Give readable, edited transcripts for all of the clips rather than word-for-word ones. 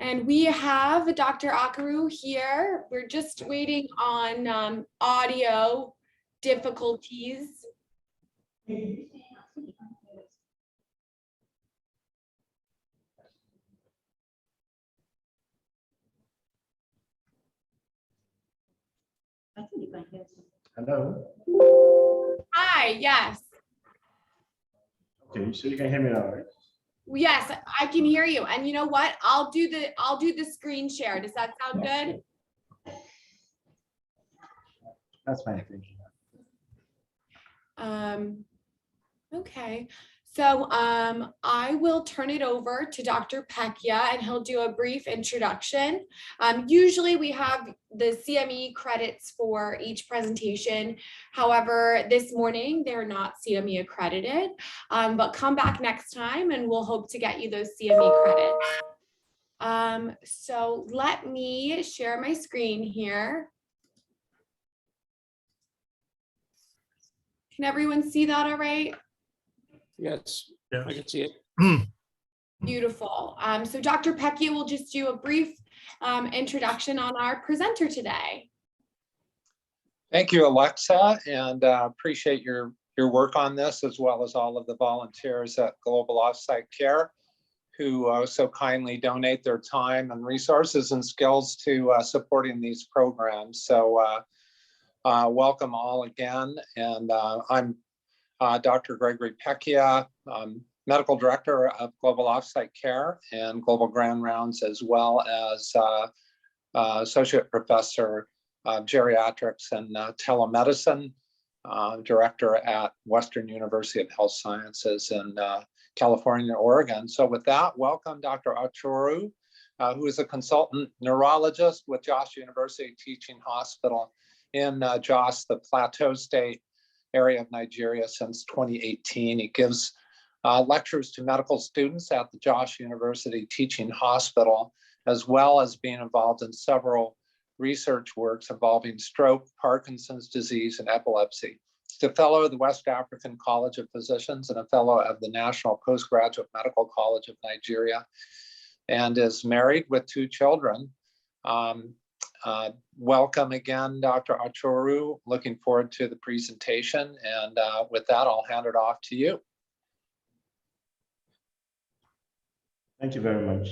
And we have Dr. Achoru here. We're just waiting on audio difficulties. I think you can hear something. Hello. Hi, yes. Okay, so you can hear me now, right? Yes, I can hear you. And you know what? I'll do the screen share. Does that sound good? That's fine, thank you. Okay. So I will turn it over to Dr. Pecchia and he'll do a brief introduction. Usually we have the CME credits for each presentation. However, this morning they're not CME accredited, but come back next time and we'll hope to get you those CME credits. So let me share my screen here. Can everyone see that all right? Yes, Yeah. I can see it. Beautiful. So Dr. Pecchia will just do a brief introduction on our presenter today. Thank you, Alexa, and appreciate your work on this, as well as all of the volunteers at Global Offsite Care who so kindly donate their time and resources and skills to supporting these programs. So welcome all again. And I'm Dr. Gregory Pecchia, Medical Director of Global Offsite Care and Global Grand Rounds, as well as Associate Professor of Geriatrics and Telemedicine, Director at Western University of Health Sciences in California, Oregon. So with that, welcome Dr. Achoru, who is a consultant neurologist with Jos University Teaching Hospital in Jos, the Plateau State area of Nigeria since 2018. He gives lectures to medical students at the Jos University Teaching Hospital, as well as being involved in several research works involving stroke, Parkinson's disease, and epilepsy. He's a fellow of the West African College of Physicians and a fellow of the National Postgraduate Medical College of Nigeria, and is married with 2 children. Welcome again, Dr. Achoru. Looking forward to the presentation. And with that, I'll hand it off to you. Thank you very much.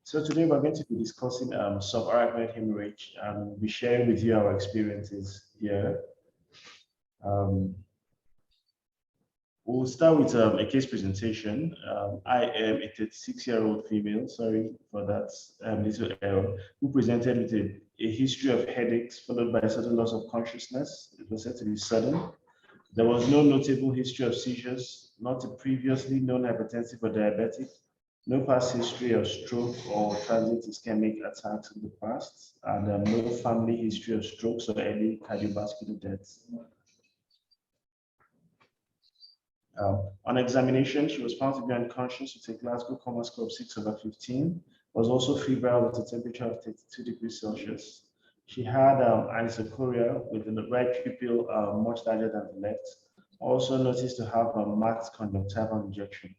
So today we're going to be discussing subarachnoid hemorrhage, and we'll be sharing with you our experiences here. We'll start with a case presentation. I am a 36-year-old female, sorry for that little error, who presented with a history of headaches followed by a sudden loss of consciousness. It was said to be sudden. There was no notable history of seizures, not a previously known hypertensive or diabetic, no past history of stroke or transient ischemic attacks in the past, and no family history of strokes or any cardiovascular deaths. On examination, she was found to be unconscious with a Glasgow Coma score of 6/15, was also febrile with a temperature of 32 degrees Celsius. She had anisocoria with the right pupil much larger than the left. Also noticed to have a marked conjunctival injection.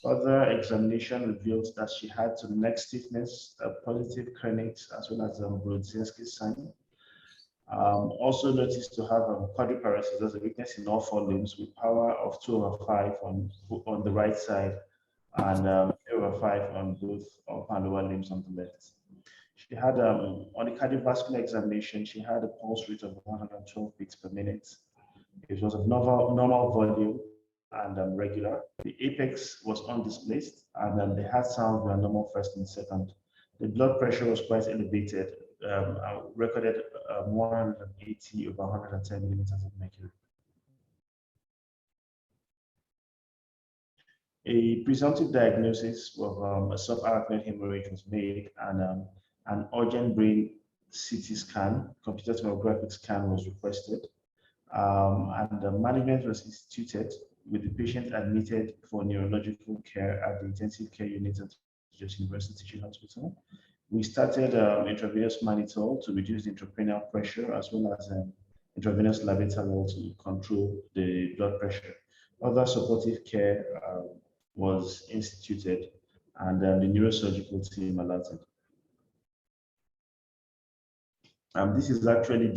Further examination revealed that she had some neck stiffness, a positive Kernig's, as well as Brodzinski sign. Also noticed to have quadriparesis, as a weakness in all 4 limbs with power of 2/5 on the right side and 3/5 on both upper and lower limbs on the left. She had, on the cardiovascular examination, she had a pulse rate of 112 beats per minute. It was of normal volume and regular. The apex was undisplaced, and the heart sounds were normal first and second. The blood pressure was quite elevated, recorded 180/110 millimeters of mercury. A presumptive diagnosis of a subarachnoid hemorrhage was made, and an urgent brain CT scan, computer tomographic scan, was requested, and the management was instituted with the patient admitted for neurological care at the intensive care unit at Jos University Teaching Hospital. We started intravenous mannitol to reduce the intracranial pressure, as well as intravenous labetalol to control the blood pressure. Other supportive care was instituted, and the neurosurgical team alerted. This is actually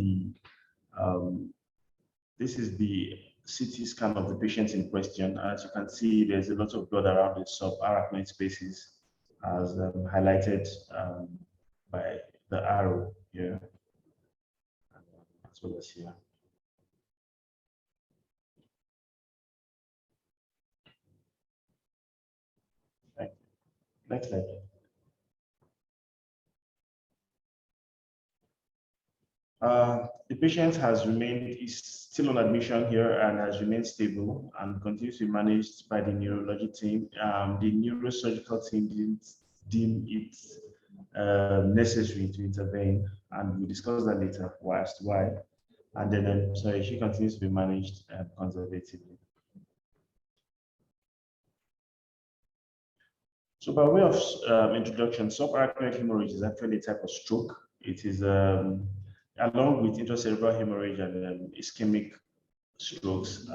the CT scan of the patient in question. As you can see, there's a lot of blood around the subarachnoid spaces, as highlighted by the arrow here, as well as here. Next slide. The patient is still on admission here and has remained stable and continues to be managed by the neurology team. The neurosurgical team didn't deem it necessary to intervene, and we'll discuss that later as to why. And then, sorry, she continues to be managed conservatively. So by way of introduction, subarachnoid hemorrhage is actually a type of stroke. It is along with intracerebral hemorrhage and ischemic strokes,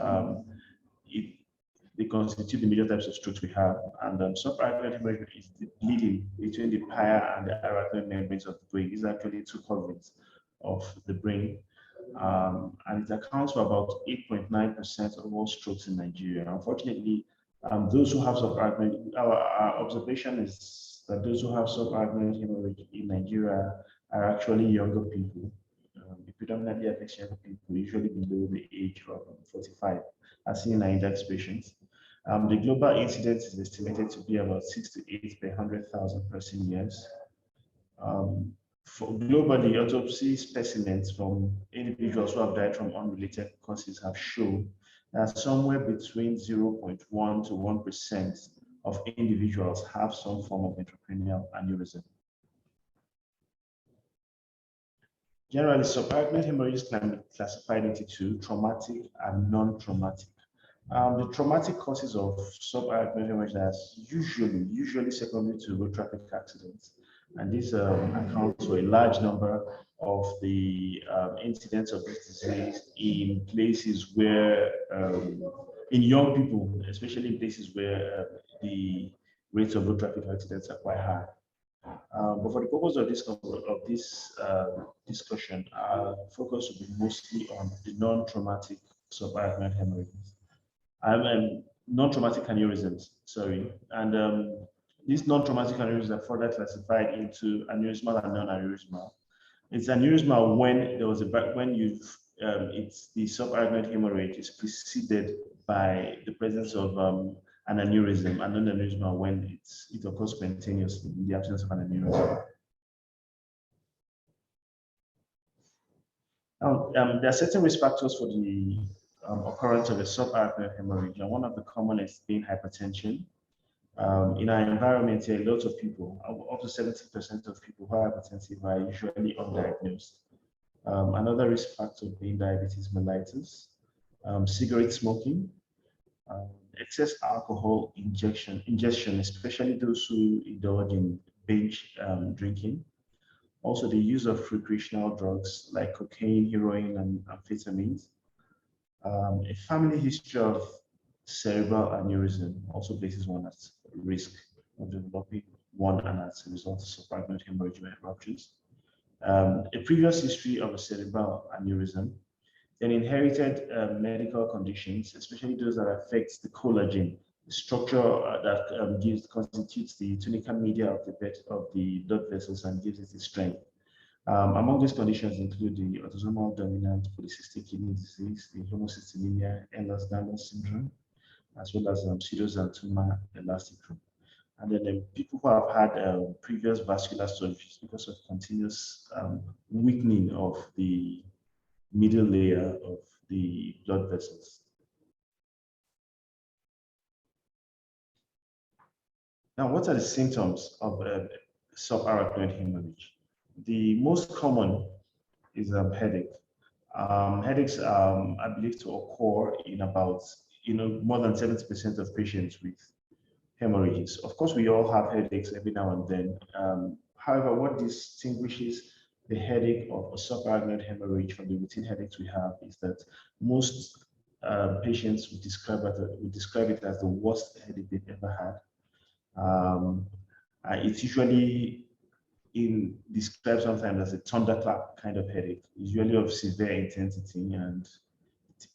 they constitute the major types of strokes we have. And subarachnoid hemorrhage is the bleeding between the pia and the arachnoid membranes of the brain. These are actually two coverings of the brain. And it accounts for about 8.9% of all strokes in Nigeria. Unfortunately, those who have subarachnoid, our observation is that those who have subarachnoid hemorrhage in Nigeria are actually younger people. It predominantly affects younger people, usually below the age of 45, as seen in our index patients. The global incidence is estimated to be about 6 to 8 per 100,000 person years. For globally, autopsy specimens from individuals who have died from unrelated causes have shown that somewhere between 0.1 to 1% of individuals have some form of intracranial aneurysm. Generally, subarachnoid hemorrhages can be classified into two: traumatic and non-traumatic. The traumatic causes of subarachnoid hemorrhage are usually secondary to road traffic accidents, and this accounts for a large number of the incidents of this disease in places where, in young people, especially in places where the rates of road traffic accidents are quite high. But for the purpose of this discussion, our focus will be mostly on the non-traumatic subarachnoid hemorrhages. Non-traumatic aneurysms, sorry. And these non-traumatic aneurysms are further classified into aneurysmal and non-aneurysmal. It's aneurysmal when there was it's the subarachnoid hemorrhage is preceded by the presence of an aneurysm, and non-aneurysmal when it occurs spontaneously in the absence of an aneurysm. Now, there are certain risk factors for the occurrence of a subarachnoid hemorrhage, and one of the commonest being hypertension. In our environment here, lots of people, up to 70% of people who are hypertensive are usually undiagnosed. Another risk factor being diabetes mellitus, cigarette smoking, excess alcohol ingestion, especially those who indulge in binge drinking. Also, the use of recreational drugs like cocaine, heroin, and amphetamines. A family history of cerebral aneurysm also places one at risk of developing one, and as a result of subarachnoid hemorrhage ruptures. A previous history of a cerebral aneurysm, then inherited medical conditions, especially those that affect the collagen, the structure that constitutes the tunica media of the blood vessels and gives it its strength. Among these conditions include the autosomal dominant polycystic kidney disease, the homocystinemia, Ehlers-Danlos syndrome, as well as pseudoxanthoma elasticum. And then people who have had previous vascular surgeries because of continuous weakening of the middle layer of the blood vessels. Now, what are the symptoms of subarachnoid hemorrhage? The most common is headache. Headaches are believed to occur in about more than 70% of patients with hemorrhages. Of course, we all have headaches every now and then. However, what distinguishes the headache of a subarachnoid hemorrhage from the routine headaches we have is that most patients would describe it as the worst headache they've ever had. It's usually described sometimes as a thunderclap kind of headache, usually of severe intensity, and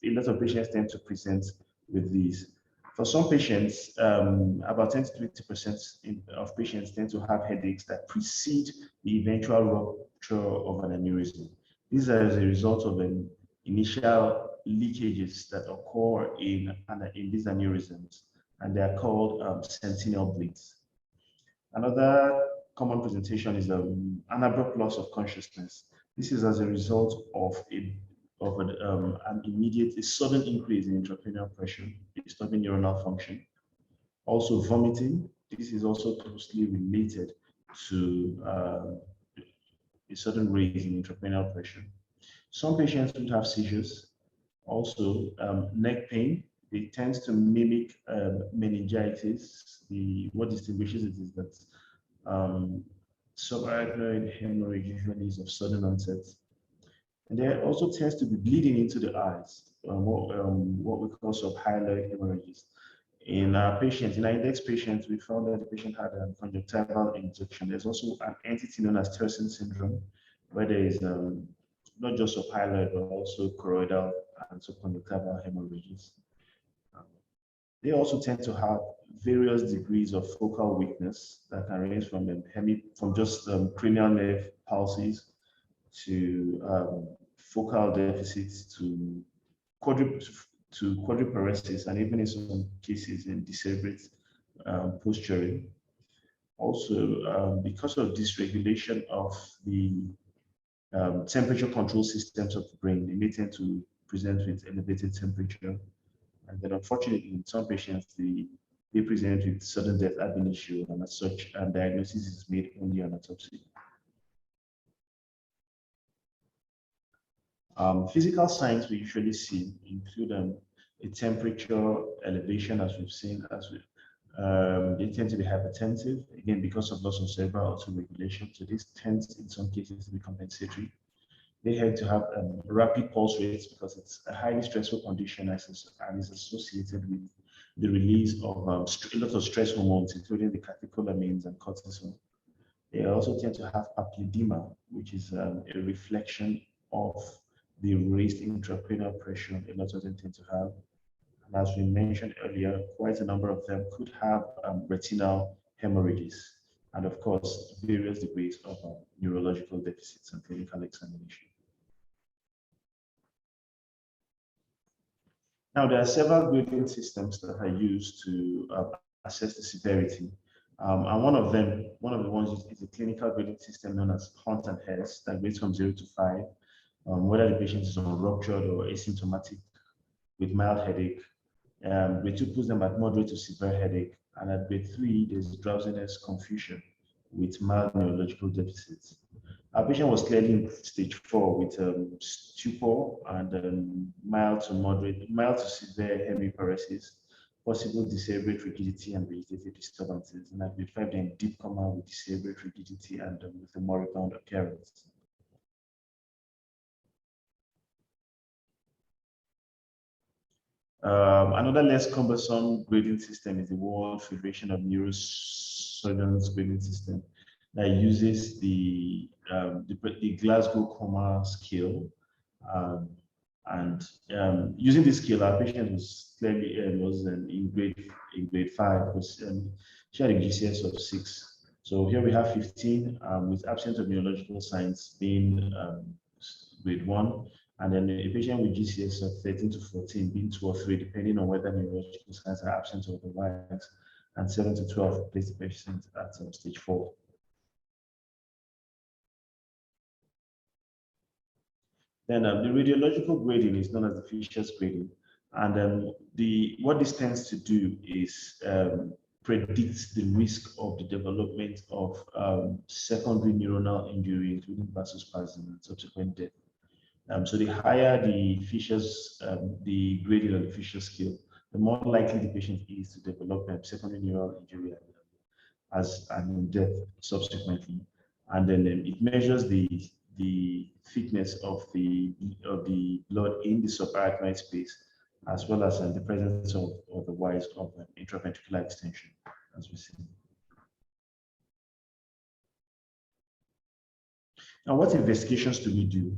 a lot of patients tend to present with these. For some patients, about 10 to 20% of patients tend to have headaches that precede the eventual rupture of an aneurysm. These are as a result of an initial leakages that occur in these aneurysms, and they are called sentinel bleeds. Another common presentation is an abrupt loss of consciousness. This is as a result of an immediate, a sudden increase in intracranial pressure, disturbing neuronal function. Also vomiting. This is also closely related to a sudden raise in intracranial pressure. Some patients would have seizures. Also neck pain. It tends to mimic meningitis. What distinguishes it is that subarachnoid hemorrhage usually is of sudden onset. And there also tends to be bleeding into the eyes, what we call subhyaloid hemorrhages. In our patients, in our index patients, we found that the patient had a conjunctival injection. There's also an entity known as Terson syndrome, where there is not just subhyaloid, but also choroidal and subconjunctival hemorrhages. They also tend to have various degrees of focal weakness that can range from just cranial nerve palsies to focal deficits to quadriparesis, and even in some cases in decerebrate posturing. Also, because of dysregulation of the temperature control systems of the brain, they may tend to present with elevated temperature. And then unfortunately, in some patients, they present with sudden death ab initio, and as such, diagnosis is made only on autopsy. Physical signs we usually see include a temperature elevation, as we've seen, they tend to be hypertensive, again, because of loss of cerebral autoregulation. So this tends, in some cases, to be compensatory. They have to have rapid pulse rates because it's a highly stressful condition and is associated with the release of a lot of stress hormones, including the catecholamines and cortisol. They also tend to have papilledema, which is a reflection of the raised intracranial pressure a lot of them tend to have. And as we mentioned earlier, quite a number of them could have retinal hemorrhages, and of course, various degrees of neurological deficits and clinical examination. Now, there are several grading systems that are used to assess the severity. And one of the ones is a clinical grading system known as Hunt and Hess that grades from 0 to 5, whether the patient is on ruptured or asymptomatic with mild headache. Grade 2 puts them at moderate to severe headache. And at grade 3, there's drowsiness, confusion with mild neurological deficits. Our patient was clearly in stage 4 with stupor and mild to severe hemiparesis, possible decerebrate rigidity and vegetative disturbances. And at grade 5, then deep coma with decerebrate rigidity and with a moribund appearance. Another less cumbersome grading system is the World Federation of Neurosurgeons grading system that uses the Glasgow Coma scale. Using this scale, our patient was clearly in grade 5. She had a GCS of 6. So here we have 15 with absence of neurological signs being grade 1. And then a patient with GCS of 13 to 14 being 2 or 3, depending on whether neurological signs are absent or otherwise, and 7 to 12 place the patient at stage 4. Then the radiological grading is known as the Fisher's grading. And what this tends to do is predict the risk of the development of secondary neuronal injury, including vasospasm and subsequent death. So the higher the Fisher's, the grading of the Fisher scale, the more likely the patient is to develop secondary neural injury and death subsequently. And then it measures the thickness of the blood in the subarachnoid space, as well as the presence of otherwise of intraventricular extension, as we see. Now, what investigations do we do?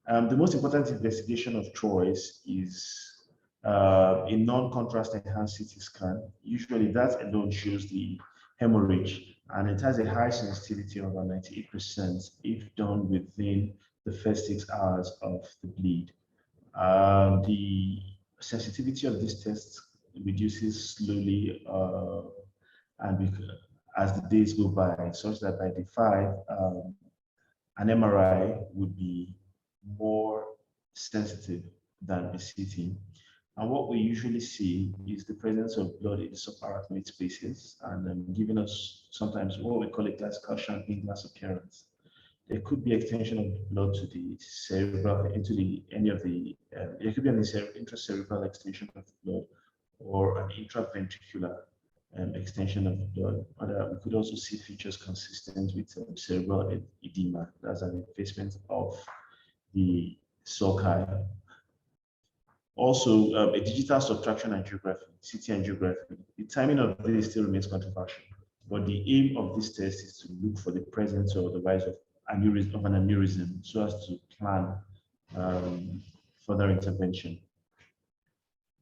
The most important investigation of choice is a non-contrast enhanced CT scan. Usually that alone shows the hemorrhage, and it has a high sensitivity of about 98% if done within the first 6 hours of the bleed. The sensitivity of this test reduces slowly as the days go by, such that by day 5, an MRI would be more sensitive than a CT. And what we usually see is the presence of blood in the subarachnoid spaces, and giving us sometimes what we call a classical champagne glass appearance. There could be extension of the blood to the cerebral, into the any of the. There could be an intracerebral extension of the blood, or an intraventricular extension of the blood. We could also see features consistent with cerebral edema, that's an effacement of the sulci. Also, a digital subtraction angiography, CT angiography. The timing of this still remains controversial, but the aim of this test is to look for the presence or the rise of an aneurysm, so as to plan further intervention.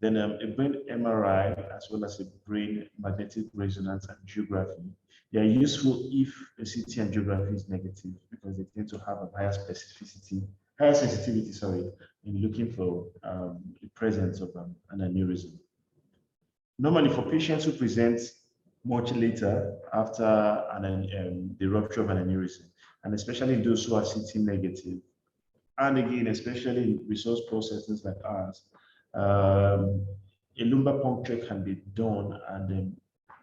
Then a brain MRI as well as a brain magnetic resonance angiography. They are useful if a CT angiography is negative, because they tend to have a higher sensitivity, in looking for the presence of an aneurysm. Normally, for patients who present much later after the rupture of an aneurysm, and especially those who are CT negative, and again, especially in resource poor settings like ours, a lumbar puncture can be done, and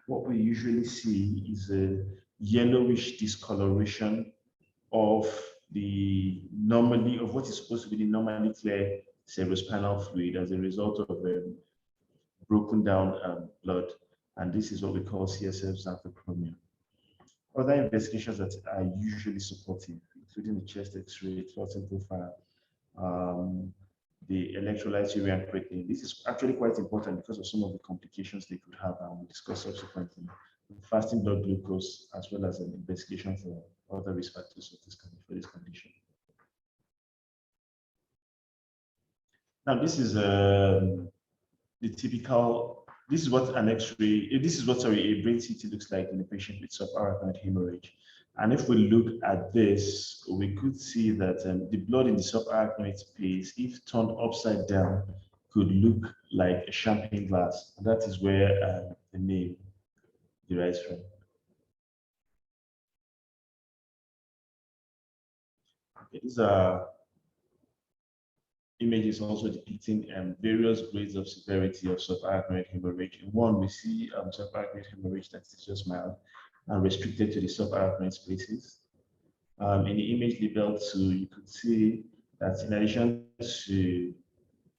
what we usually see is a yellowish discoloration of what is supposed to be the normally clear cerebrospinal fluid as a result of broken down blood, and this is what we call CSF xanthochromia. Other investigations that are usually supportive, including the chest X-ray, clotting profile, the electrolytes, urea and creatinine. This is actually quite important because of some of the complications they could have, and we'll discuss subsequently. Fasting blood glucose, as well as an investigation for other risk factors of for this condition. Now, this is the typical. This is what an X-ray. This is what a brain CT looks like in a patient with subarachnoid hemorrhage. And if we look at this, we could see that the blood in the subarachnoid space, if turned upside down, could look like a champagne glass. And that is where the name derives from. Okay, these are images also depicting various grades of severity of subarachnoid hemorrhage. In one, we see subarachnoid hemorrhage that is just mild and restricted to the subarachnoid spaces. In the image labeled 2, you could see that in addition to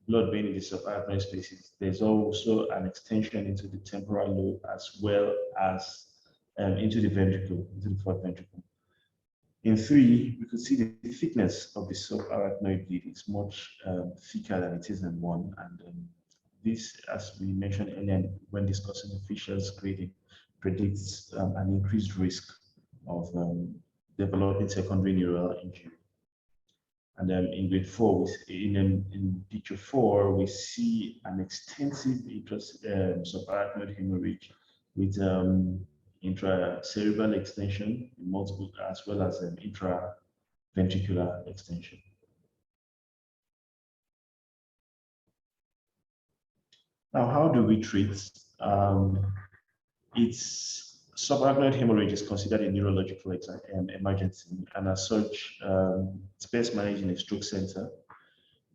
blood being in the subarachnoid spaces, there's also an extension into the temporal lobe as well as into the ventricle, into the fourth ventricle. In 3, we could see the thickness of the subarachnoid bleed is much thicker than it is in 1, and this, as we mentioned earlier when discussing the Fisher's grading, predicts an increased risk of developing secondary neural injury. And in grade 4, in picture 4, we see an extensive subarachnoid hemorrhage with intracerebral extension, multiple, as well as an intraventricular extension. Now, how do we treat? Subarachnoid hemorrhage is considered a neurological emergency, and as such, it's best managed in a stroke center.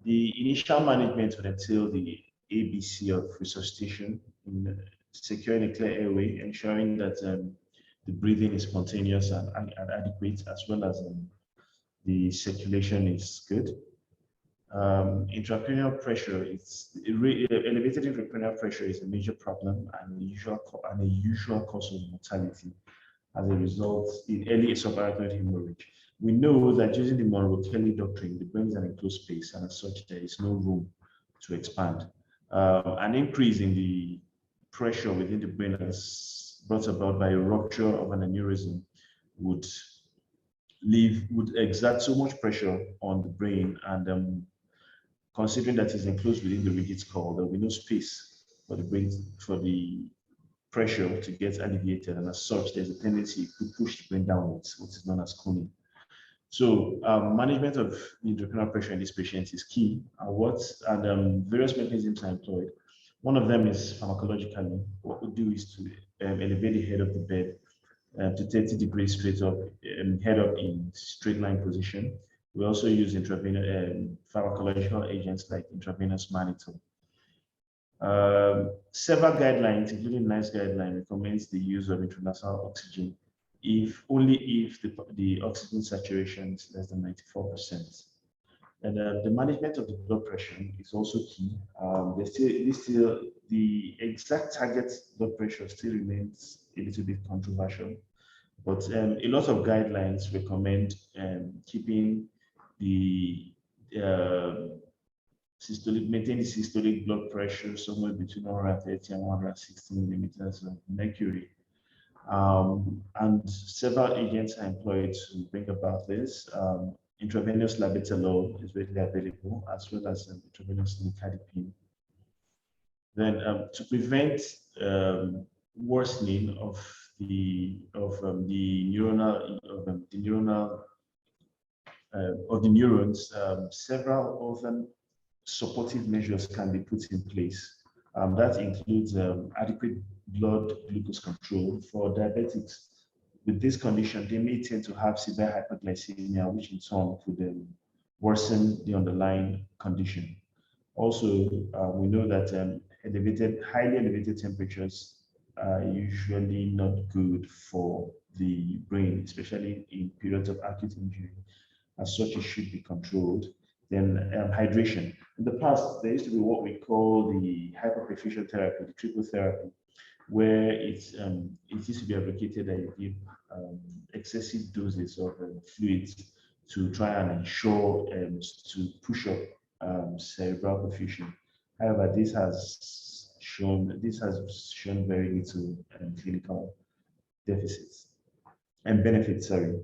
The initial management would entail the ABC of resuscitation, in securing a clear airway, ensuring that the breathing is spontaneous and adequate, as well as the circulation is good. Intracranial pressure, elevated intracranial pressure is a major problem and a usual cause of mortality as a result in early subarachnoid hemorrhage. We know that using the Monroe-Kelly doctrine, the brain is an enclosed space, and as such, there is no room to expand. An increase in the pressure within the brain, as brought about by a rupture of an aneurysm, would would exert so much pressure on the brain, and considering that it's enclosed within the rigid skull, there will be no space for the brain, for the pressure to get alleviated, and as such, there's a tendency to push the brain downwards, what is known as cooning. So management of the intracranial pressure in these patients is key. Various mechanisms are employed. One of them is pharmacologically. What we do is to elevate the head of the bed to 30 degrees straight up, head up in straight line position. We also use intravenous pharmacological agents like intravenous mannitol. Several guidelines, including NICE guideline, recommends the use of intranasal oxygen only if the oxygen saturation is less than 94%. And the management of the blood pressure is also key. The exact target blood pressure still remains a little bit controversial, but a lot of guidelines recommend keeping the maintaining systolic blood pressure somewhere between 130 and 160 millimeters of mercury. And several agents are employed to bring about this. Intravenous labetalol is readily available, as well as intravenous nicardipine. Then, to prevent worsening of the neurons, several other supportive measures can be put in place. That includes adequate blood glucose control for diabetics. With this condition, they may tend to have severe hyperglycemia, which in turn could worsen the underlying condition. Also, we know that highly elevated temperatures are usually not good for the brain, especially in periods of acute injury. As such, it should be controlled. Then hydration. In the past, there used to be what we call the hyperperfusion therapy, the triple therapy, where it used to be advocated that you give excessive doses of fluids to try and ensure to push up cerebral perfusion. However, this has shown very little clinical deficits and benefits. Sorry.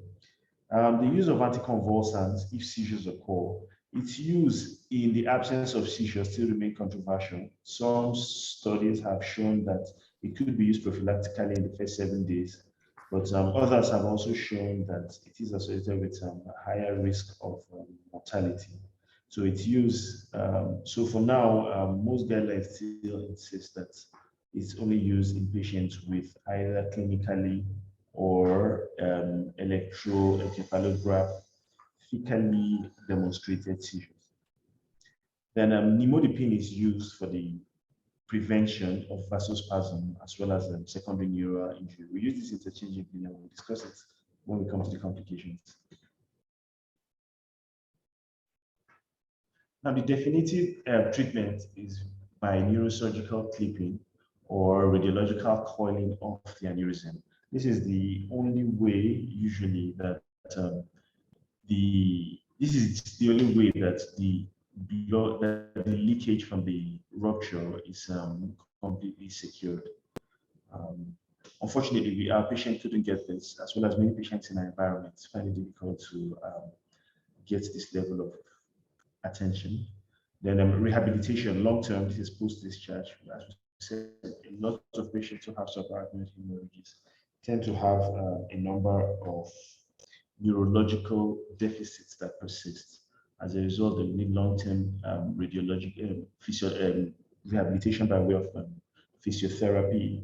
The use of anticonvulsants if seizures occur. Its use in the absence of seizures still remain controversial. Some studies have shown that it could be used prophylactically in the first 7 days, but others have also shown that it is associated with a higher risk of mortality. So its use, so for now, most guidelines still insist that it's only used in patients with either clinically or electroencephalograph demonstrated seizures. Then nimodipine is used for the prevention of vasospasm as well as secondary neural injury. We use this interchangeably and we'll discuss it when we come to the complications. Now, the definitive treatment is by neurosurgical clipping or radiological coiling of the aneurysm. This is the only way usually that the leakage from the rupture is completely secured. Unfortunately, our patient couldn't get this, as well as many patients in our environment find it difficult to get this level of attention. Then rehabilitation, long-term, this is post-discharge. As we said, a lot of patients who have subarachnoid hemorrhages tend to have a number of neurological deficits that persist. As a result, they need long-term radiological rehabilitation by way of physiotherapy,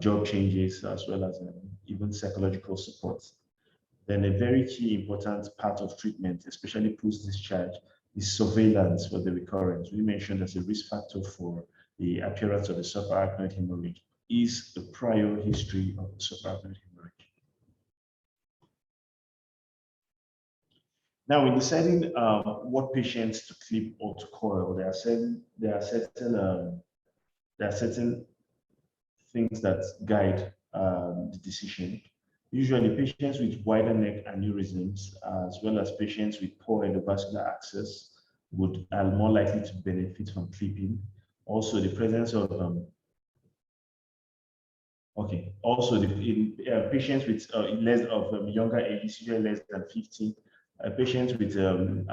job changes, as well as even psychological support. Then a very key important part of treatment, especially post-discharge, is surveillance for the recurrence. We mentioned as a risk factor for the appearance of a subarachnoid hemorrhage is a prior history of subarachnoid hemorrhage. Now, in deciding what patients to clip or to coil, there are certain things that guide the decision. Usually, patients with wider neck aneurysms, as well as patients with poor endovascular access, are more likely to benefit from clipping. Also, the presence of Okay. Also, in patients with less of younger ages, usually less than 50, patients with an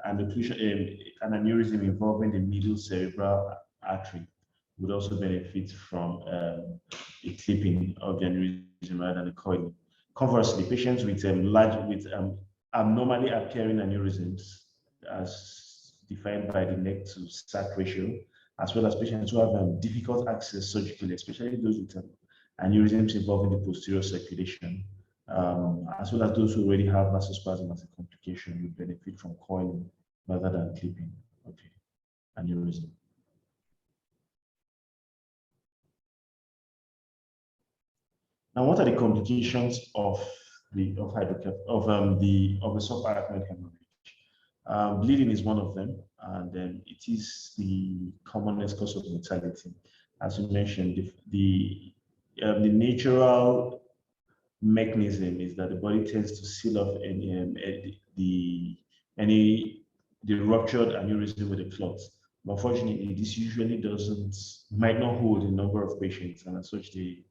occlusion, an aneurysm involving the middle cerebral artery would also benefit from a clipping of the aneurysm rather than a coiling. Conversely, patients with abnormally appearing aneurysms, as defined by the neck to sac ratio, as well as patients who have difficult access surgically, especially those with aneurysms involving the posterior circulation, as well as those who already have vasospasm as a complication, will benefit from coiling rather than clipping. Okay, aneurysm. Now, what are the complications of the subarachnoid hemorrhage? Bleeding is one of them, and then it is the commonest cause of mortality. As you mentioned, the natural mechanism is that the body tends to seal off the ruptured aneurysm with a clot. But unfortunately, this usually might not hold a number of patients, and as such, they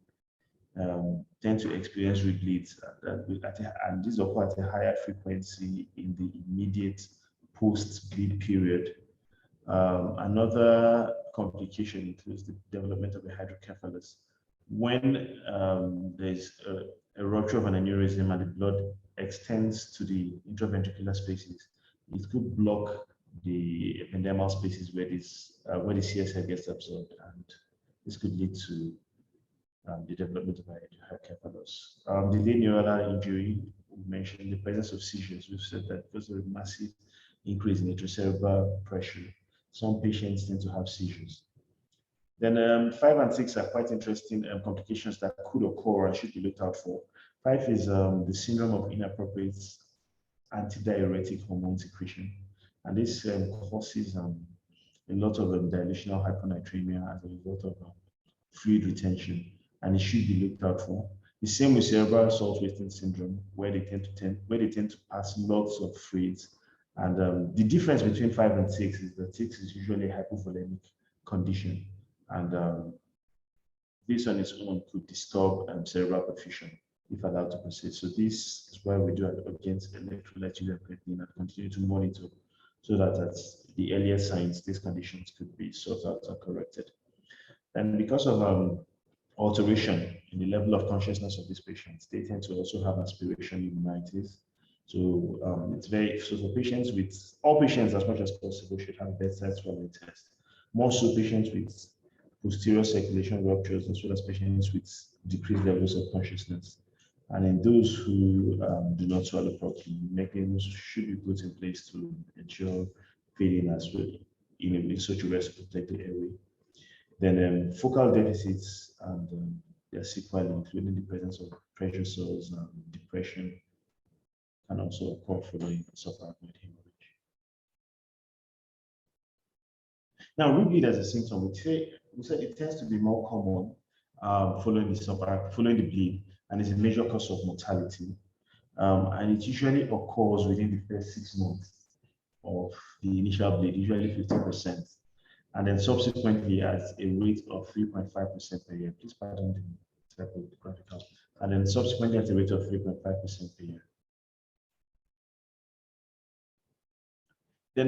tend to experience rebleeds, and these occur at a higher frequency in the immediate post-bleed period. Another complication includes the development of a hydrocephalus. When there's a rupture of an aneurysm and the blood extends to the intraventricular spaces, it could block the ependymal spaces where the CSF gets absorbed, and this could lead to the development of hydrocephalus. Delayed neuronal injury, we mentioned the presence of seizures. We've said that because of a massive increase in intracerebral pressure, some patients tend to have seizures. Then 5 and 6 are quite interesting complications that could occur and should be looked out for. 5 is the syndrome of inappropriate antidiuretic hormone secretion. And this causes a lot of dilutional hyponatremia as a result of fluid retention, and it should be looked out for. The same with cerebral salt wasting syndrome, where they tend to pass lots of fluids. And the difference between 5 and 6 is that 6 is usually a hypovolemic condition, and this on its own could disturb cerebral perfusion if allowed to proceed. So this is why we do against electrolyte creatinine and continue to monitor so that at the earlier signs, these conditions could be sorted out or corrected. And because of alteration in the level of consciousness of these patients, they tend to also have aspiration pneumonitis. So it's so for patients all patients as much as possible should have bedside swallowing test. More so patients with posterior circulation ruptures, as well as patients with decreased levels of consciousness. And in those who do not swallow properly, mechanisms should be put in place to ensure feeding as well in such a way as to protect the airway. Then focal deficits and their sequelae, including the presence of pressure sores and depression, can also occur following subarachnoid hemorrhage. Now, rebleed as a symptom, we said it tends to be more common following the bleed, and is a major cause of mortality. And it usually occurs within the first 6 months of the initial bleed, usually 50%. And then subsequently at a rate of 3.5% per year. Please pardon the type of the graphical. And then subsequently at a rate of 3.5% per year. Then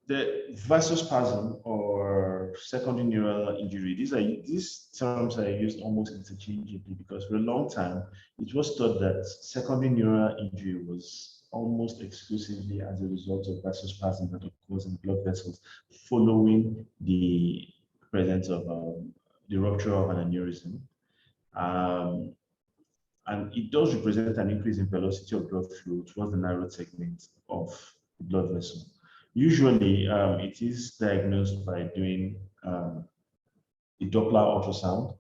the vasospasm or secondary neural injury, these terms are used almost interchangeably because for a long time it was thought that secondary neural injury was almost exclusively as a result of vasospasm that occurs in blood vessels following the presence of the rupture of an aneurysm. And it does represent an increase in velocity of blood flow towards the narrowed segment of the blood vessel. Usually, it is diagnosed by doing the Doppler ultrasound.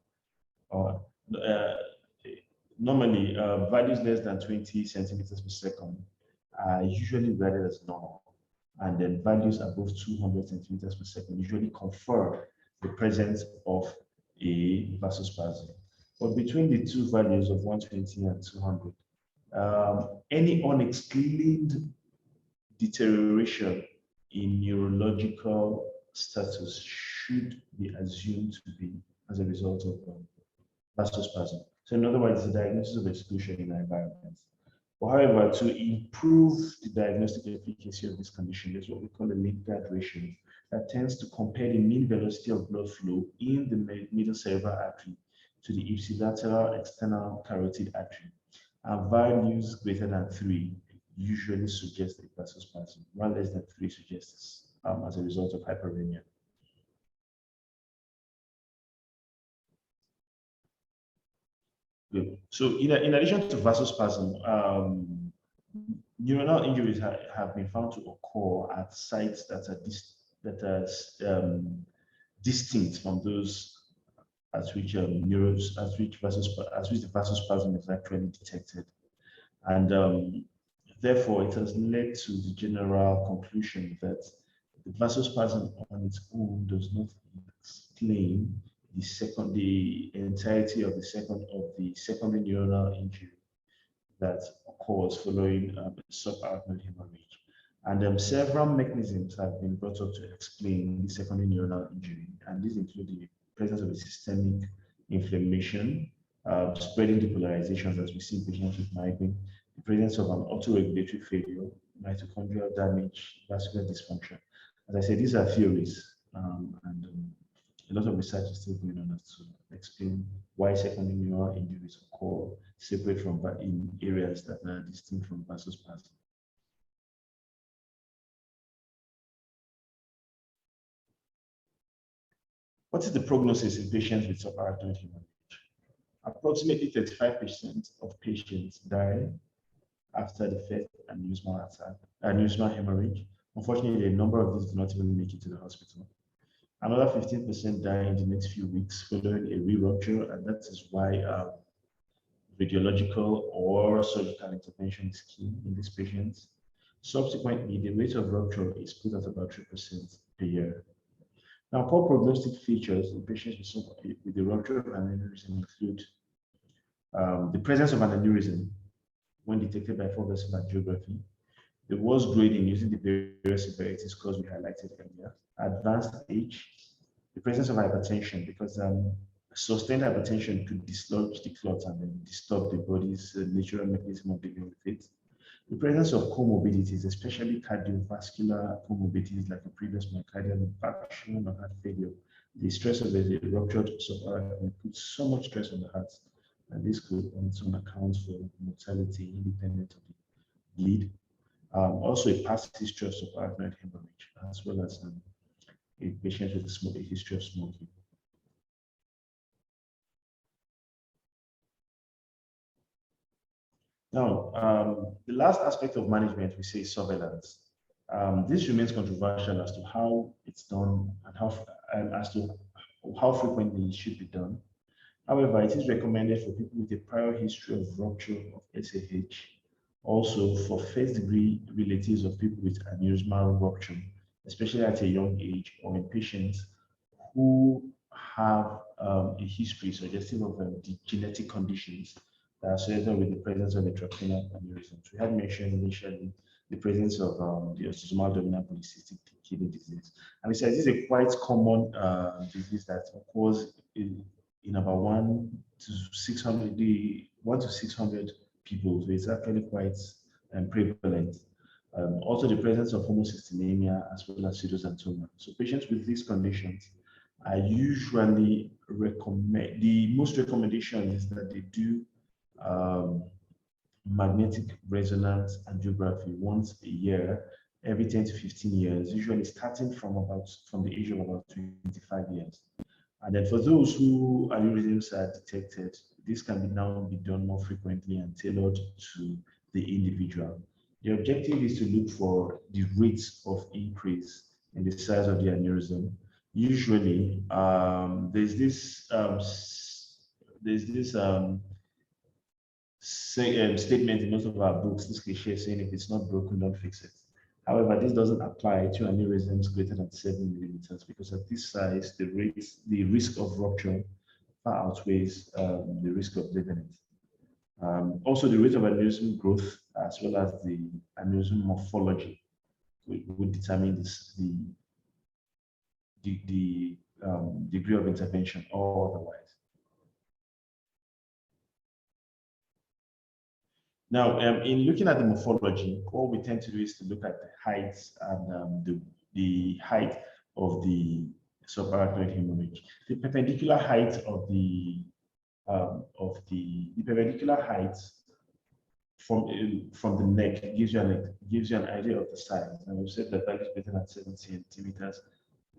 Normally, values less than 20 centimeters per second are usually rated as normal, and then values above 200 centimeters per second usually confirm the presence of a vasospasm. But between the two values of 120 and 200, any unexplained deterioration in neurological status should be assumed to be as a result of vasospasm. So in other words, it's a diagnosis of exclusion in our environment. But however, to improve the diagnostic efficacy of this condition, there's what we call a Lipgard ratio that tends to compare the mean velocity of blood flow in the middle cerebral artery to the ipsilateral external carotid artery. And values greater than 3 usually suggest a vasospasm, while less than 3 suggests as a result of hyperemia. Good. So in addition to vasospasm, neuronal injuries have been found to occur at sites that are distinct from those at which the vasospasm is actually detected, and therefore it has led to the general conclusion that the vasospasm on its own does not explain the entirety of the secondary neuronal injury that occurs following subarachnoid hemorrhage. And several mechanisms have been brought up to explain the secondary neuronal injury, and these include the presence of a systemic inflammation, spreading depolarizations as we see in patients with migraine, the presence of an autoregulatory failure, mitochondrial damage, vascular dysfunction. As I said, these are theories, and a lot of research is still going on to explain why secondary neural injuries occur separate from in areas that are distinct from vasospasm. What is the prognosis in patients with subarachnoid hemorrhage? Approximately 35% of patients die after the first aneurysmal hemorrhage. Unfortunately, a number of these do not even make it to the hospital. Another 15% die in the next few weeks following a re-rupture, and that is why radiological or surgical intervention is key in these patients. Subsequently, the rate of rupture is put at about 3% per year. Now, poor prognostic features in patients with the rupture of an aneurysm include the presence of an aneurysm when detected by forceps angiography, the worst grading using the various severity scores we highlighted earlier, advanced age, the presence of hypertension, because sustained hypertension could dislodge the clot and then disturb the body's natural mechanism of dealing with it. The presence of comorbidities, especially cardiovascular comorbidities like a previous myocardial infarction or heart failure. The stress of a ruptured subarachnoid puts so much stress on the heart, and this could on some account for mortality independent of the bleed. Also, a past history of subarachnoid hemorrhage, as well as a patient with a history of smoking. Now, the last aspect of management we say is surveillance. This remains controversial as to how it's done and as to how frequently it should be done. However, it is recommended for people with a prior history of rupture of SAH, also for first-degree relatives of people with aneurysmal rupture, especially at a young age, or in patients who have a history suggestive of the genetic conditions that are associated with the presence of intracranial aneurysms. We had mentioned initially the presence of the autosomal dominant polycystic kidney disease. And this is a quite common disease that occurs in about 1 to 600 people. So it's actually quite prevalent. Also, the presence of homocystinemia as well as pseudoxanthoma. So patients with these conditions are usually the most recommendation is that they do magnetic resonance angiography once a year, every 10 to 15 years, usually starting from the age of about 25 years. And then for those who aneurysms are detected, this can now be done more frequently and tailored to the individual. The objective is to look for the rates of increase in the size of the aneurysm. Usually, there's this statement in most of our books, this cliche saying, if it's not broken, don't fix it. However, this doesn't apply to aneurysms greater than 7 millimeters because at this size, the risk of rupture far outweighs the risk of leaving it. Also, the rate of aneurysm growth as well as the aneurysm morphology would determine the degree of intervention or otherwise. Now, in looking at the morphology, what we tend to do is to look at the height and the height of the subarachnoid hemorrhage. The perpendicular height of the perpendicular height from the neck gives you an idea of the size. And we've said that values greater than 7 centimeters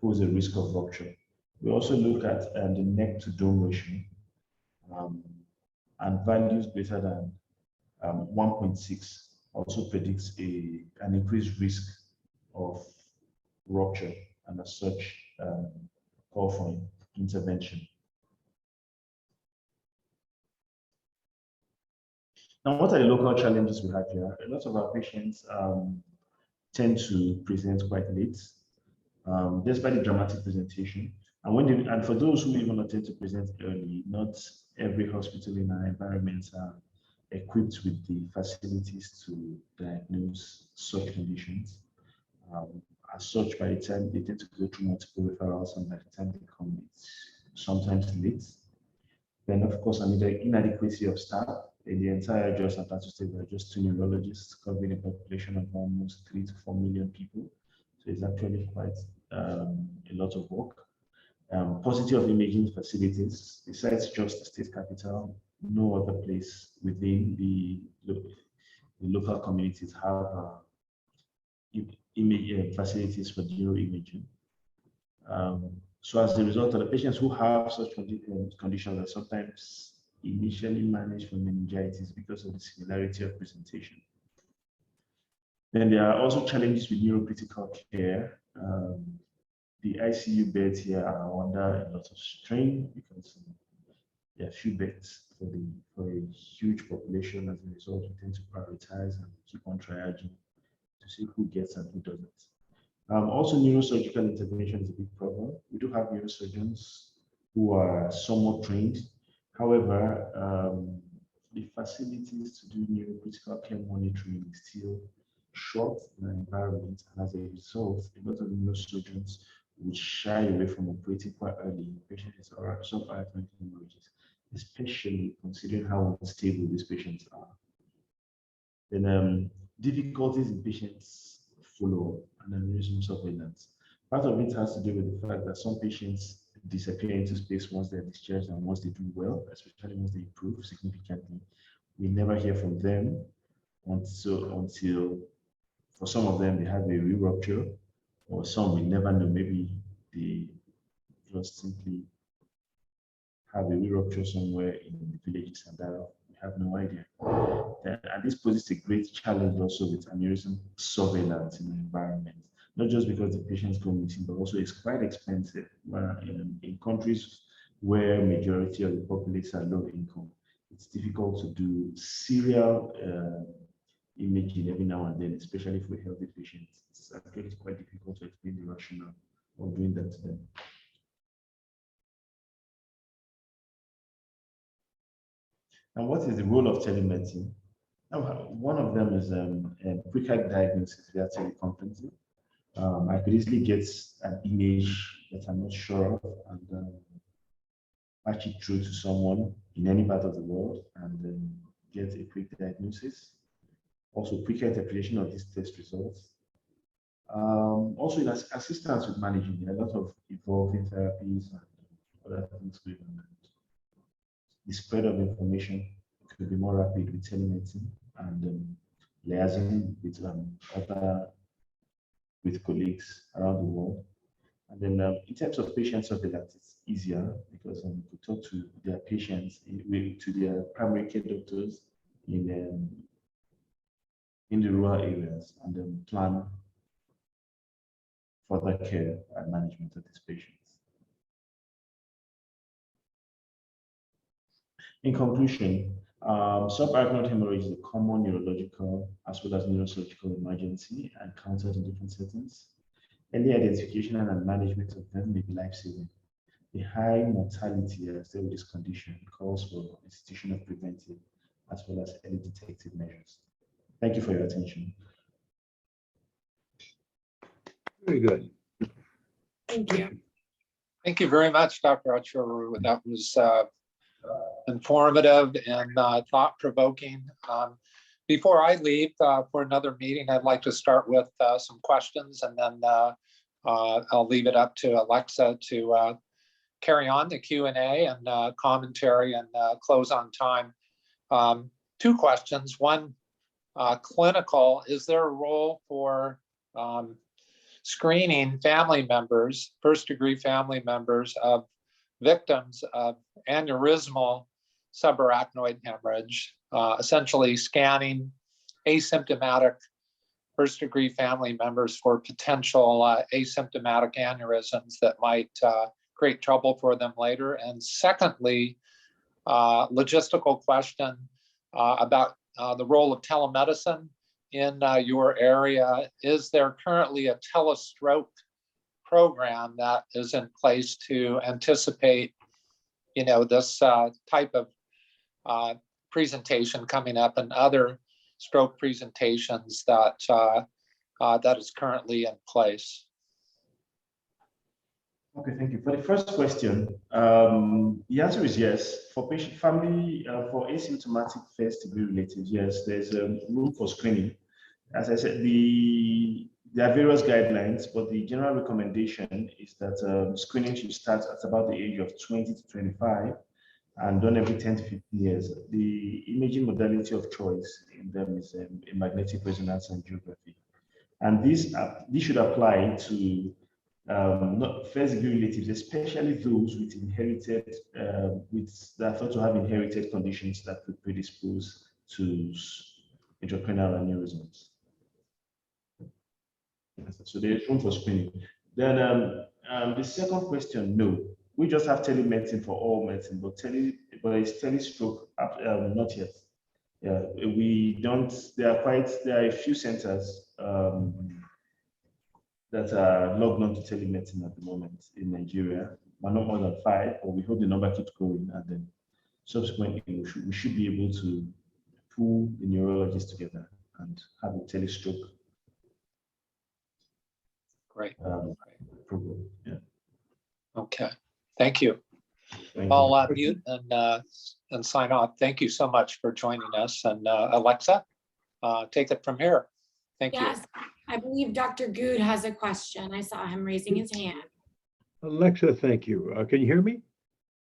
pose a risk of rupture. We also look at the neck to dome ratio, and values greater than 1.6 also predicts an increased risk of rupture, and as such, call for intervention. Now, what are the local challenges we have here? A lot of our patients tend to present quite late, despite the dramatic presentation. And for those who even attempt to present early, not every hospital in our environments are equipped with the facilities to diagnose such conditions. As such, by the time they tend to go through multiple referrals, and by the time they come, it's sometimes late. Then, of course, an inadequacy of staff. In the entire Jos and Plateau State, there are just 2 neurologists covering a population of almost 3 to 4 million people. So it's actually quite a lot of work. Paucity of imaging facilities. Besides just the state capital, no other place within the local communities have facilities for neuroimaging. So as a result, of the patients who have such conditions are sometimes initially managed for meningitis because of the similarity of presentation. Then there are also challenges with neurocritical care. The ICU beds here are under a lot of strain because there are few beds for a huge population. As a result, we tend to prioritize and keep on triaging to see who gets and who doesn't. Also, neurosurgical intervention is a big problem. We do have neurosurgeons who are somewhat trained. However, the facilities to do neurocritical care monitoring is still short in our environment, and as a result, a lot of neurosurgeons would shy away from operating quite early in patients or subarachnoid hemorrhages, especially considering how unstable these patients are. Then difficulties in patients follow and aneurysm surveillance. Part of it has to do with the fact that some patients disappear into space once they're discharged, and once they do well, especially once they improve significantly, we never hear from them until for some of them they have a re-rupture, or some we never know, maybe they just simply have a re-rupture somewhere in the villages, and that we have no idea. And this poses a great challenge also with aneurysm surveillance in the environment. Not just because the patients go missing, but also it's quite expensive. In countries where majority of the populace are low income, it's difficult to do serial imaging every now and then, especially for healthy patients. It's actually quite difficult to explain the rationale of doing that to them. And what is the role of telemedicine? Now, one of them is quicker diagnosis via teleconferencing. I could easily get an image that I'm not sure of and patch it through to someone in any part of the world and get a quick diagnosis. Also, quicker interpretation of these test results. Also, in assistance with managing, there are a lot of evolving therapies and other things going on. The spread of information could be more rapid with telemedicine and liaising with colleagues around the world. And then in terms of patient surveillance, it's easier because we could talk to their patients, to their primary care doctors in the rural areas, and then plan further care and management of these patients. In conclusion, subarachnoid hemorrhage is a common neurological as well as neurosurgical emergency encountered in different settings. Early identification and management of them may be life-saving. The high mortality associated with this condition calls for institution of preventive as well as early detective measures. Thank you for your attention. Very good. Thank you. Thank you very much, Dr. Achoru. That was informative and thought-provoking. Before I leave for another meeting, I'd like to start with some questions, and then I'll leave it up to Alexa to carry on the Q&A and commentary and close on time. Two questions. One, clinical, is there a role for screening family members, first-degree family members of victims of aneurysmal subarachnoid hemorrhage, essentially scanning asymptomatic first-degree family members for potential asymptomatic aneurysms that might create trouble for them later? And secondly, logistical question about the role of telemedicine in your area. Is there currently a telestroke program that is in place to anticipate, this type of presentation coming up and other stroke presentations that that is currently in place? Okay, thank you. For the first question, the answer is yes. For patient family, for asymptomatic first-degree relatives, yes, there's a room for screening. As I said, there are various guidelines, but the general recommendation is that screening should start at about the age of 20 to 25 and done every 10 to 15 years. The imaging modality of choice in them is a magnetic resonance angiography. And this should apply to not first-degree relatives, especially those with inherited, that are thought to have inherited conditions that could predispose to intracranial aneurysms. So there's room for screening. Then the second question, no, we just have telemedicine for all medicine, but it's telestroke not yet. Yeah, we don't. There are a few centers that are logged on to telemedicine at the moment in Nigeria, but not more than 5. But we hope the number keeps growing, and then subsequently we should be able to pull the neurologists together and have a telestroke. Great. Program. Yeah. Okay. Thank you. Thank I'll you. mute and sign off. Thank you so much for joining us. And Alexa, take it from here. Thank you. Yes, I believe Dr. Good has a question. I saw him raising his hand. Alexa, thank you. Can you hear me?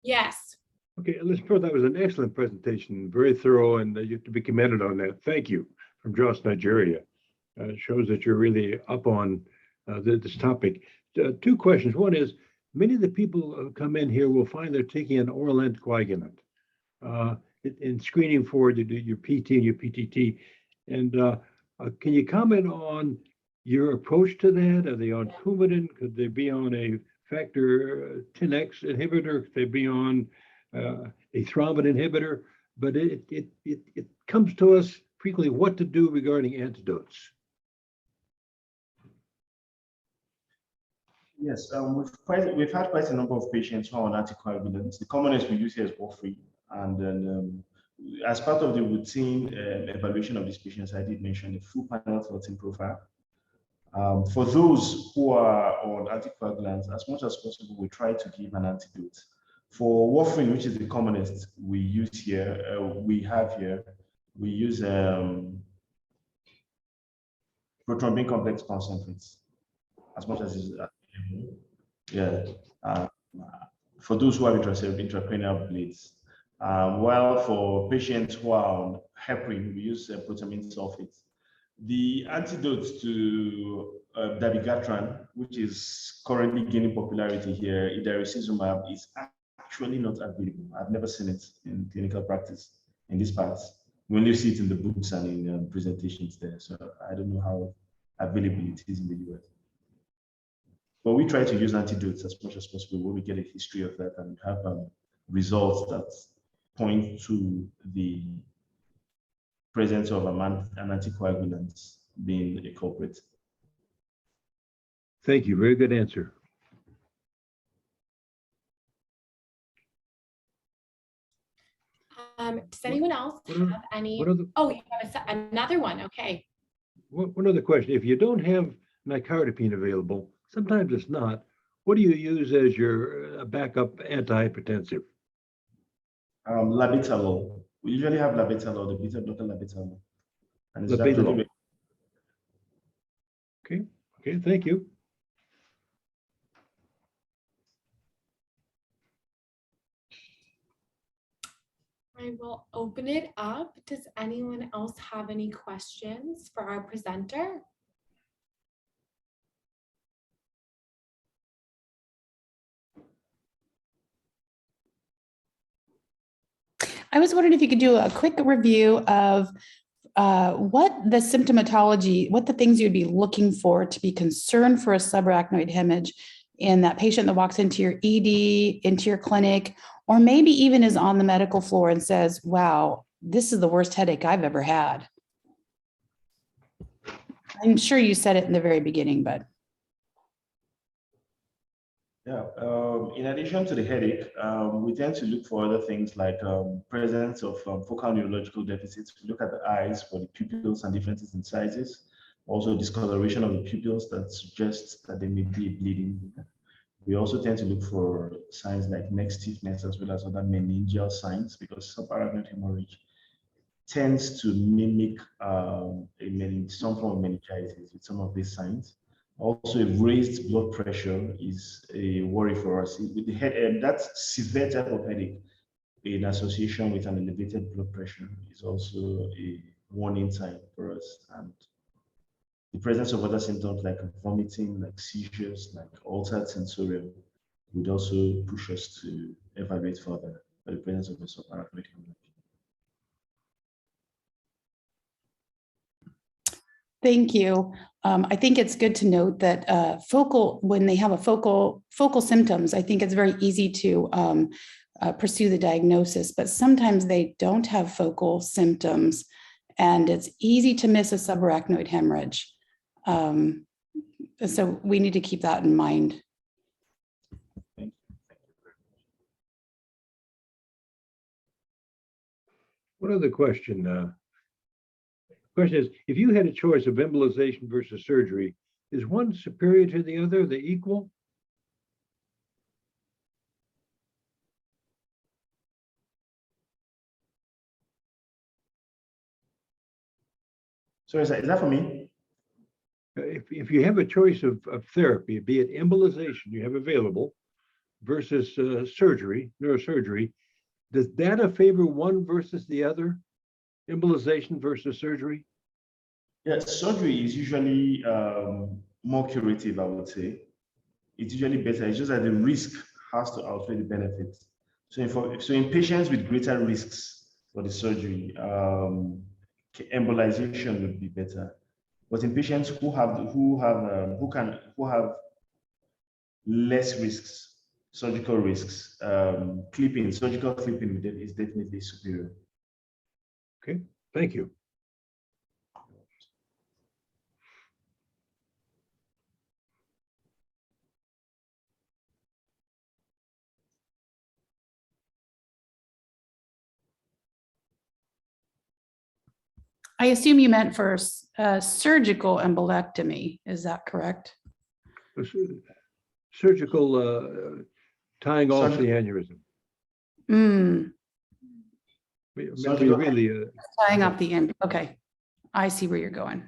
Yes. Okay, Liz Pearl, that was an excellent presentation, very thorough, and you have to be commended on that. Thank you from Jos, Nigeria. It shows that you're really up on this topic. 2 questions. One is, many of the people who come in here will find they're taking an oral anticoagulant in screening for your PT and your PTT. And can you comment on your approach to that? Are they on Coumadin? Could they be on a factor 10x inhibitor? Could they be on a thrombin inhibitor? But it comes to us frequently what to do regarding antidotes. Yes, we've had quite a number of patients who are on anticoagulants. The commonest we use here is warfarin, and then as part of the routine evaluation of these patients, I did mention a full panel clotting profile. For those who are on anticoagulants, as much as possible, we try to give an antidote. For warfarin, which is the commonest we use here, we use prothrombin complex concentrates as much as is yeah. For those who have intracranial bleeds. While for patients who are on heparin, we use protamine sulfate. The antidote to dabigatran, which is currently gaining popularity here, idarucizumab, is actually not available. I've never seen it in clinical practice in these parts. We only see it in the books and in presentations there. So I don't know how available it is in the US. But we try to use antidotes as much as possible when we get a history of that and have results that point to the presence of an anticoagulant being a culprit. Thank you. Very good answer. Does anyone else have any? Oh, you have another one. Okay. One other question. If you don't have nicardipine available, sometimes it's not, what do you use as your backup antihypertensive? Labetalol. We usually have labetalol, the beta blocker labetalol. And it's Labello. actually Okay, thank you. I will open it up. Does anyone else have any questions for our presenter? I was wondering if you could do a quick review of what the symptomatology, what the things you'd be looking for to be concerned for a subarachnoid hemorrhage in that patient that walks into your ED, into your clinic, or maybe even is on the medical floor and says, wow, this is the worst headache I've ever had. I'm sure you said it in the very beginning, but. Yeah, in addition to the headache, we tend to look for other things like presence of focal neurological deficits. We look at the eyes for the pupils and differences in sizes. Also, discoloration of the pupils that suggests that there may be bleeding. We also tend to look for signs like neck stiffness as well as other meningeal signs, because subarachnoid hemorrhage tends to mimic some form of meningitis with some of these signs. Also, a raised blood pressure is a worry for us. With the head, that severe type of headache in association with an elevated blood pressure is also a warning sign for us. And the presence of other symptoms like vomiting, like seizures, like altered sensorium would also push us to evaluate further for the presence of a subarachnoid hemorrhage. Thank you. I think it's good to note that when they have a focal symptoms, I think it's very easy to pursue the diagnosis, but sometimes they don't have focal symptoms and it's easy to miss a subarachnoid hemorrhage. So we need to keep that in mind. Thank you. One other question. Question is, if you had a choice of embolization versus surgery, is one superior to the other? Are they equal? So is that for me? If you have a choice of therapy, be it embolization you have available versus surgery, neurosurgery, does data favor one versus the other? Embolization versus surgery? Yeah, surgery is usually more curative, I would say. It's usually better. It's just that the risk has to outweigh the benefits. So in patients with greater risks for the surgery, embolization would be better. But in patients who have less risks, surgical risks, surgical clipping is definitely superior. Okay, thank you. I assume you meant for surgical embolectomy. Is that correct? Surgical tying off the aneurysm. Maybe really Tying up the end. Okay. I see where you're going.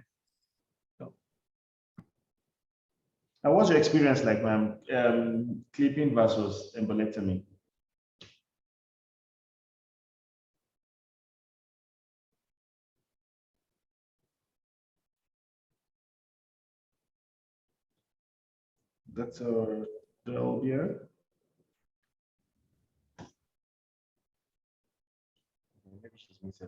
And what's your experience like, ma'am, clipping versus embolectomy? That's our LBR. Maybe she's missing.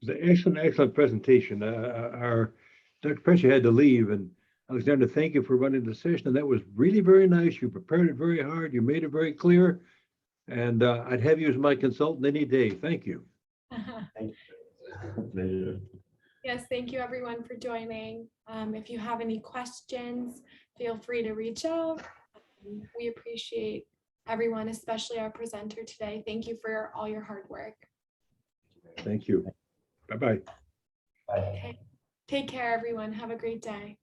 It was an excellent presentation. Our Dr. Pressure had to leave, and Alexander, thank you for running the session. And that was really very nice. You prepared it very hard. You made it very clear. And I'd have you as my consultant any day. Thank you. Thank you. Pleasure. Yes, thank you everyone for joining. If you have any questions, feel free to reach out. We appreciate everyone, especially our presenter today. Thank you for all your hard work. Thank you. Bye-bye. Bye. Okay. Take care, everyone. Have a great day.